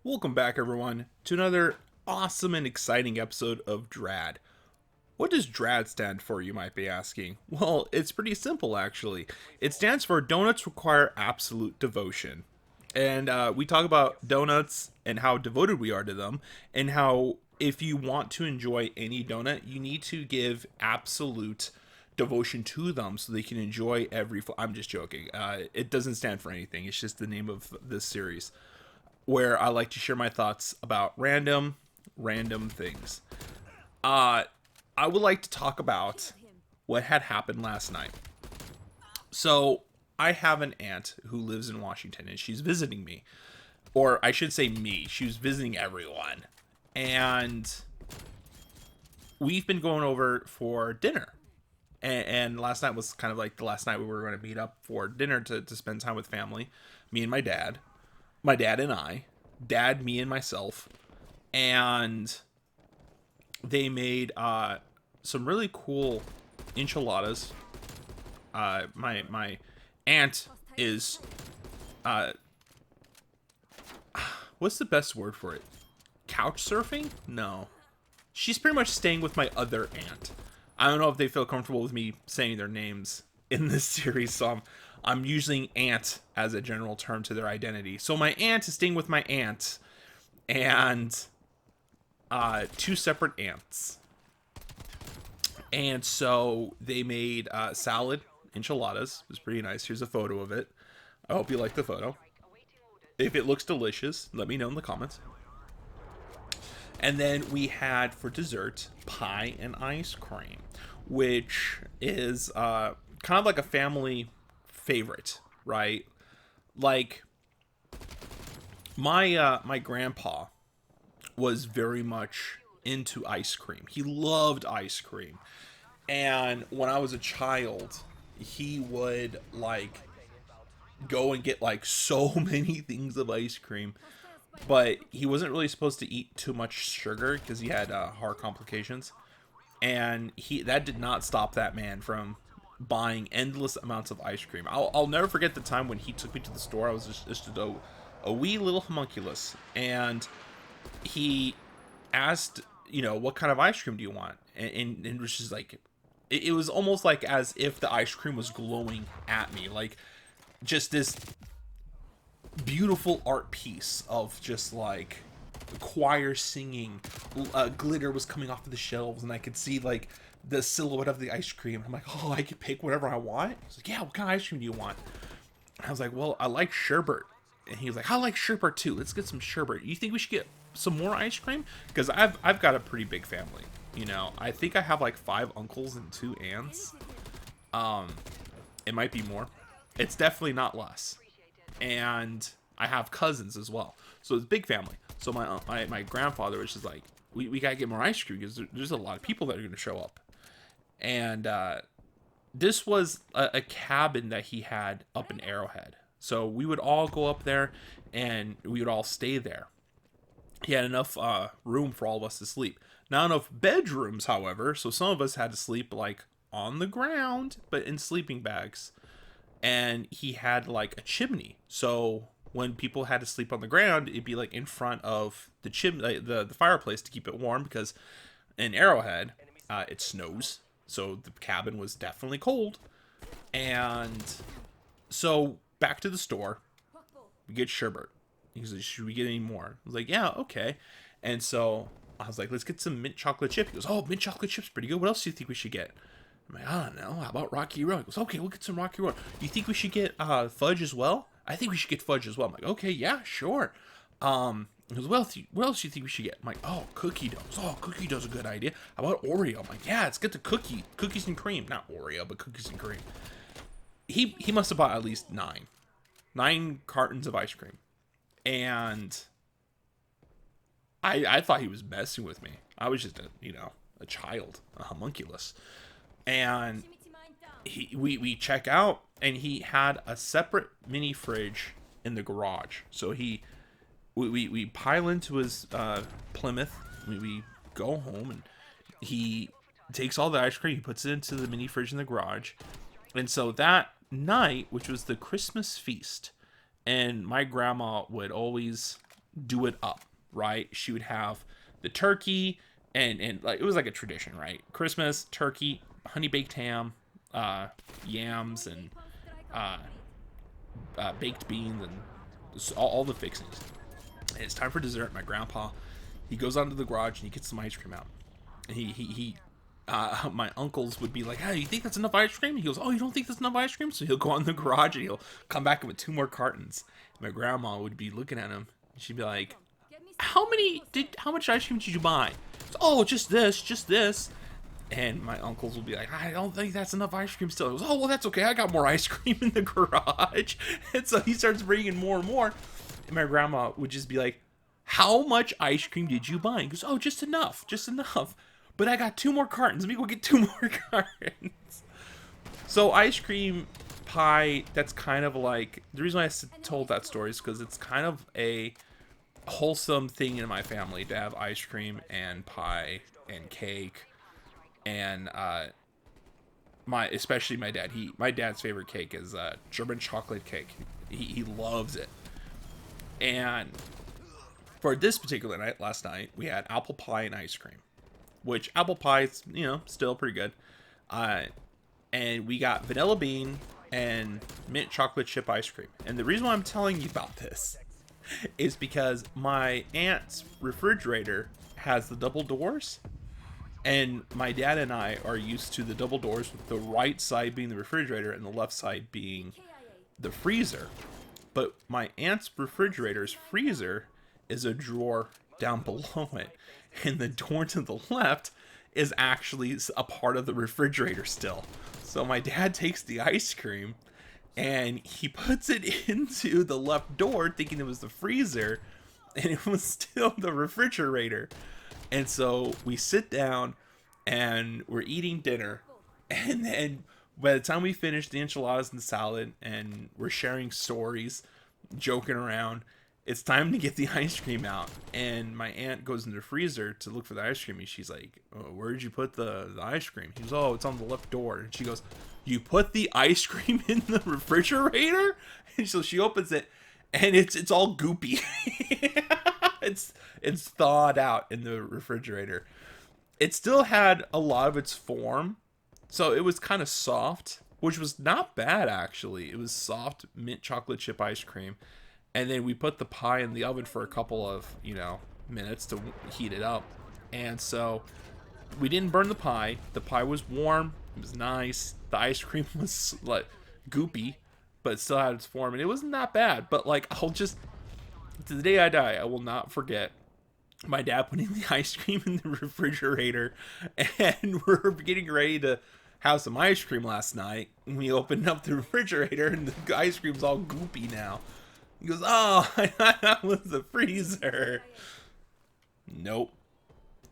Welcome back, everyone, to another awesome and exciting episode of D.R.A.D. What does D.R.A.D stand for, you might be asking? Well, it's pretty simple, actually. It stands for Donuts Require Absolute Devotion. And we talk about donuts and how devoted we are to them, and how if you want to enjoy any donut, you need to give absolute devotion to them so they can enjoy I'm just joking. It doesn't stand for anything. It's just the name of this series where I like to share my thoughts about random things. Uh, I would like to talk about what had happened last night. So, I have an aunt who lives in Washington and she's visiting me. Or I should say me. She was visiting everyone. And we've been going over for dinner. And last night was kind of like the last night we were going to meet up for dinner to spend time with family. Me and my dad and I, dad, me, and myself, and they made some really cool enchiladas. My aunt is uh, what's the best word for it? Couch surfing? No, she's pretty much staying with my other aunt. I don't know if they feel comfortable with me saying their names in this series, so I'm using aunt as a general term to their identity. So my aunt is staying with my aunt and two separate aunts. And so they made salad, enchiladas. It was pretty nice. Here's a photo of it. I hope you like the photo. If it looks delicious, let me know in the comments. And then we had for dessert pie and ice cream, which is kind of like a family favorite, right? Like my grandpa was very much into ice cream. He loved ice cream. And when I was a child, he would like go and get like so many things of ice cream, but he wasn't really supposed to eat too much sugar because he had heart complications. And he that did not stop that man from buying endless amounts of ice cream. I'll never forget the time when he took me to the store. I was just a wee little homunculus, and he asked, what kind of ice cream do you want? And it was just like, it was almost like as if the ice cream was glowing at me, like just this beautiful art piece of just like choir singing. Glitter was coming off of the shelves, and I could see like the silhouette of the ice cream. I'm like, oh, I could pick whatever I want. He's like, yeah, what kind of ice cream do you want? And I was like, well, I like sherbet. And he was like, I like sherbet too. Let's get some sherbet. You think we should get some more ice cream? Because I've got a pretty big family. I think I have like 5 uncles and 2 aunts. It might be more. It's definitely not less. And I have cousins as well. So it's a big family. So my grandfather was just like, we gotta get more ice cream because there's a lot of people that are gonna show up. And this was a cabin that he had up in Arrowhead. So we would all go up there and we would all stay there. He had enough room for all of us to sleep. Not enough bedrooms, however, so some of us had to sleep like on the ground, but in sleeping bags. And he had like a chimney. So when people had to sleep on the ground, it'd be like in front of the chimney, the fireplace to keep it warm because in Arrowhead, it snows. So the cabin was definitely cold. And so back to the store, we get sherbet. He said, should we get any more? I was like, yeah, okay. And so I was like, let's get some mint chocolate chip. He goes, oh, mint chocolate chip's pretty good. What else do you think we should get? I'm like, I don't know. How about Rocky Road? He goes, okay, we'll get some Rocky Road. You think we should get fudge as well? I think we should get fudge as well. I'm like, okay, yeah, sure. He goes, what else do you think we should get? I'm like, oh, cookie doughs. Oh, cookie doughs a good idea. How about Oreo? I'm like, yeah, let's get the cookies and cream. Not Oreo, but cookies and cream. He must have bought at least 9 cartons of ice cream. And I thought he was messing with me. I was just a child, a homunculus. And we check out, and he had a separate mini fridge in the garage. So we pile into his Plymouth. We go home, and he takes all the ice cream. He puts it into the mini fridge in the garage. And so that night, which was the Christmas feast, and my grandma would always do it up, right? She would have the turkey and like it was like a tradition, right? Christmas turkey, honey baked ham, yams, and uh, baked beans, and all the fixings. And it's time for dessert. My grandpa, he goes out into the garage and he gets some ice cream out. And my uncles would be like, "Hey, you think that's enough ice cream?" He goes, "Oh, you don't think that's enough ice cream?" So he'll go in the garage and he'll come back with 2 more cartons. And my grandma would be looking at him. And she'd be like, how much ice cream did you buy? So, oh, just this. And my uncles will be like, I don't think that's enough ice cream still. He goes, oh, well, that's okay. I got more ice cream in the garage. And so he starts bringing more and more. And my grandma would just be like, how much ice cream did you buy? He goes, oh, just enough. But I got 2 more cartons. Let me go get 2 more cartons. So ice cream pie, that's kind of like, the reason why I told that story is because it's kind of a wholesome thing in my family to have ice cream and pie and cake. And especially my dad. My dad's favorite cake is German chocolate cake. He loves it. And for this particular night, last night, we had apple pie and ice cream, which apple pie is, still pretty good. And we got vanilla bean and mint chocolate chip ice cream. And the reason why I'm telling you about this is because my aunt's refrigerator has the double doors. And my dad and I are used to the double doors, with the right side being the refrigerator and the left side being the freezer. But my aunt's refrigerator's freezer is a drawer down below it. And the door to the left is actually a part of the refrigerator still. So my dad takes the ice cream and he puts it into the left door thinking it was the freezer, and it was still the refrigerator. And so we sit down and we're eating dinner, and then by the time we finish the enchiladas and the salad and we're sharing stories, joking around, it's time to get the ice cream out. And my aunt goes in the freezer to look for the ice cream, and she's like, oh, where'd you put the ice cream? He goes, oh, it's on the left door. And she goes, you put the ice cream in the refrigerator? And so she opens it, and it's all goopy. It's thawed out in the refrigerator. It still had a lot of its form, so it was kind of soft, which was not bad actually. It was soft mint chocolate chip ice cream. And then we put the pie in the oven for a couple of, minutes to heat it up. And so we didn't burn the pie. The pie was warm. It was nice. The ice cream was like goopy, but it still had its form, and it wasn't that bad. But like, to the day I die, I will not forget my dad putting the ice cream in the refrigerator, and we're getting ready to have some ice cream last night. And we opened up the refrigerator, and the ice cream's all goopy now. He goes, oh, I thought that was the freezer. Nope.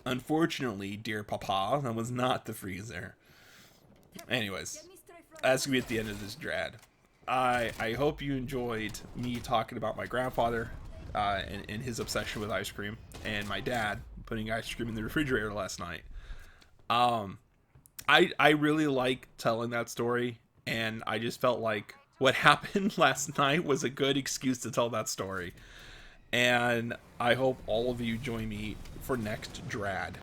Unfortunately, dear Papa, that was not the freezer. Anyways, that's going to be at the end of this D.R.A.D. I hope you enjoyed me talking about my grandfather and his obsession with ice cream, and my dad putting ice cream in the refrigerator last night. I really like telling that story, and I just felt like what happened last night was a good excuse to tell that story. And I hope all of you join me for next D.R.A.D.